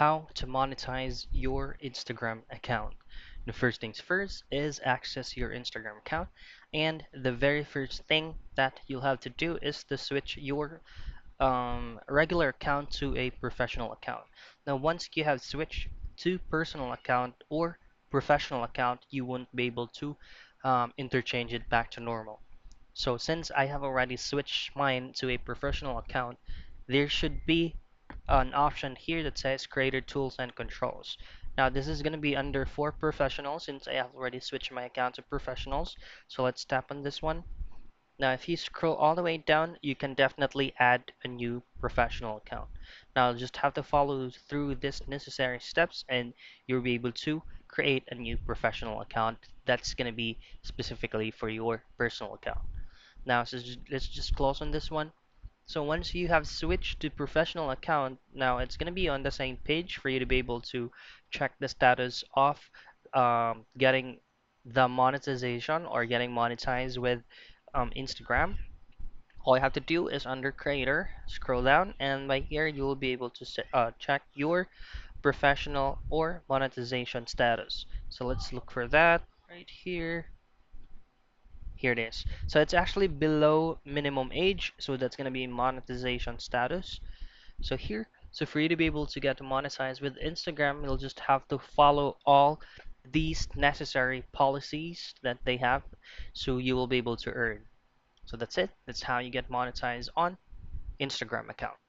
how to monetize your Instagram account. The first things first is access your Instagram account, and the very first thing that you'll have to do is to switch your regular account to a professional account. Now, once you have switched to personal account or professional account, you won't be able to interchange it back to normal. So since I have already switched mine to a professional account, there should be an option here that says Creator Tools and Controls. Now this is going to be under for professionals since I have already switched my account to professionals. So let's tap on this one. Now if you scroll all the way down, you can definitely add a new professional account. Now you'll just have to follow through this necessary steps and you'll be able to create a new professional account that's going to be specifically for your personal account. Now, so let's just close on this one. So once you have switched to professional account, now it's going to be on the same page for you to be able to check the status of getting the monetization or getting monetized with Instagram. All you have to do is under creator, scroll down, and by here you will be able to check your professional or monetization status. So let's look for that right here. Here it is. So it's actually below minimum age, so that's going to be monetization status. So here, so for you to be able to get monetized with Instagram, you'll just have to follow all these necessary policies that they have, so you will be able to earn. So that's it. That's how you get monetized on Instagram account.